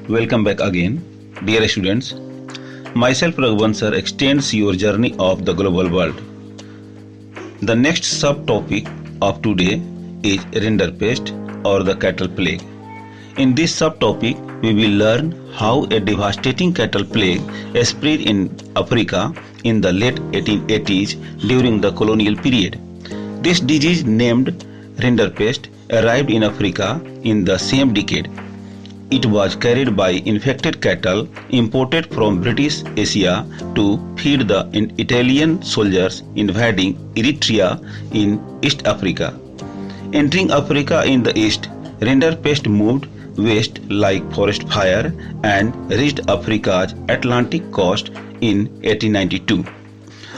Welcome back again, dear students. Myself Raghuvan sir extends your journey of the global world. The next subtopic of today is rinderpest or the cattle plague. In this subtopic, we will learn how a devastating cattle plague spread in Africa in the late 1880s during the colonial period. This disease named rinderpest arrived in Africa in the same decade. It was carried by infected cattle imported from British Asia to feed the Italian soldiers invading Eritrea in East Africa. Entering Africa in the east, rinderpest moved west like forest fire and reached Africa's Atlantic coast in 1892.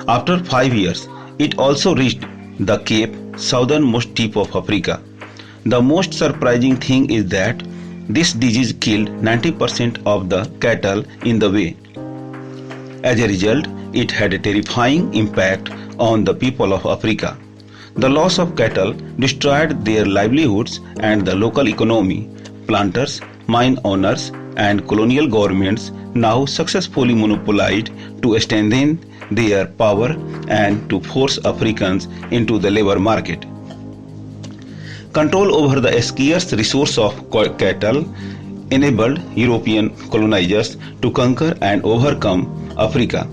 After 5 years, it also reached the Cape, southernmost tip of Africa. The most surprising thing is that this disease killed 90% of the cattle in the way. As a result, it had a terrifying impact on the people of Africa. The loss of cattle destroyed their livelihoods and the local economy. Planters, mine owners, and colonial governments now successfully monopolized to strengthen their power and to force Africans into the labor market. Control over the scarce resource of cattle enabled European colonizers to conquer and overcome Africa.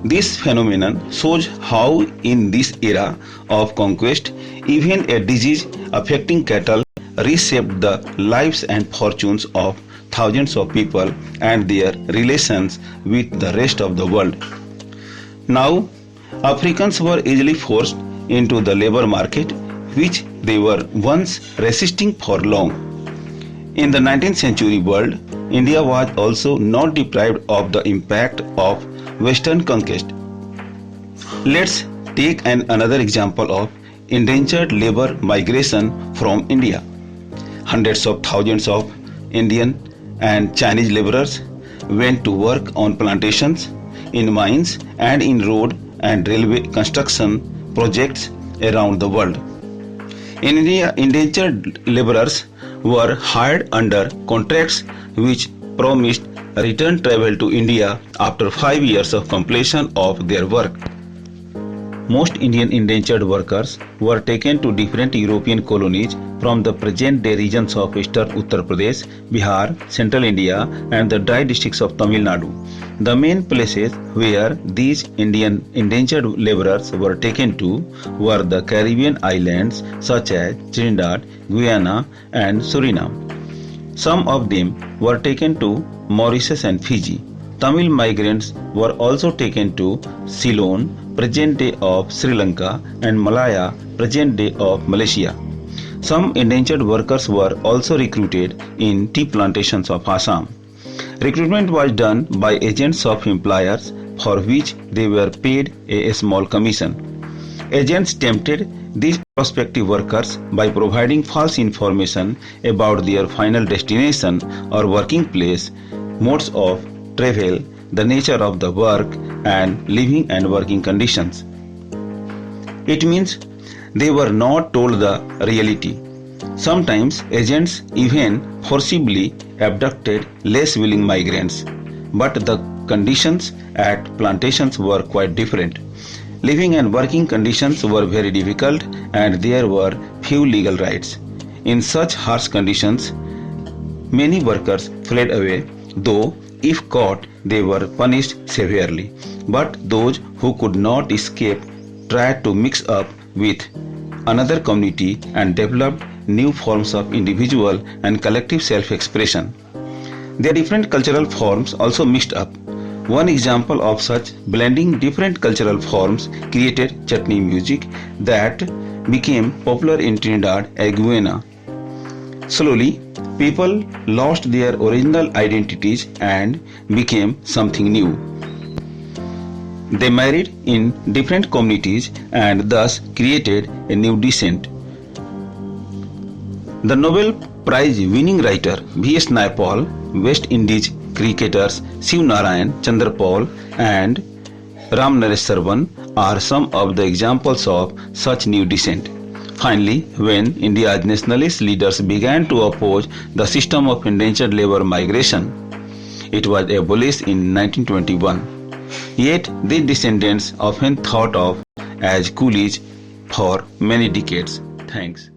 This phenomenon shows how in this era of conquest, even a disease affecting cattle reshaped the lives and fortunes of thousands of people and their relations with the rest of the world. Now, Africans were easily forced into the labor market, which they were once resisting for long. In the 19th century world, India was also not deprived of the impact of Western conquest. Let's take another example of indentured labor migration from India. Hundreds of thousands of Indian and Chinese laborers went to work on plantations, in mines, and in road and railway construction projects around the world. In India, indentured laborers were hired under contracts which promised return travel to India after 5 years of completion of their work. Most Indian indentured workers were taken to different European colonies from the present-day regions of eastern Uttar Pradesh, Bihar, central India, and the dry districts of Tamil Nadu. The main places where these Indian indentured laborers were taken to were the Caribbean islands such as Trinidad, Guyana, and Suriname. Some of them were taken to Mauritius and Fiji. Tamil migrants were also taken to Ceylon, present day of Sri Lanka, and Malaya, present day of Malaysia. Some indentured workers were also recruited in tea plantations of Assam. Recruitment was done by agents of employers for which they were paid a small commission. Agents tempted these prospective workers by providing false information about their final destination or working place, modes of travel, the nature of the work, and living and working conditions. It means they were not told the reality. Sometimes agents even forcibly abducted less willing migrants, but the conditions at plantations were quite different. Living and working conditions were very difficult and there were few legal rights. In such harsh conditions, many workers fled away, though if caught they were punished severely. But those who could not escape tried to mix up with another community and developed new forms of individual and collective self-expression. Their different cultural forms also mixed up. One example of such blending different cultural forms created chutney music that became popular in Trinidad and Guyana. Slowly, people lost their original identities and became something new. They married in different communities and thus created a new descent. The Nobel Prize winning writer V.S. Naipaul, West Indies cricketers Shiv Narayan Chandrapal and Ram Naresh Sarwan are some of the examples of such new descent. Finally, when India's nationalist leaders began to oppose the system of indentured labor migration, it was abolished in 1921. Yet, their descendants often thought of as coolies for many decades. Thanks.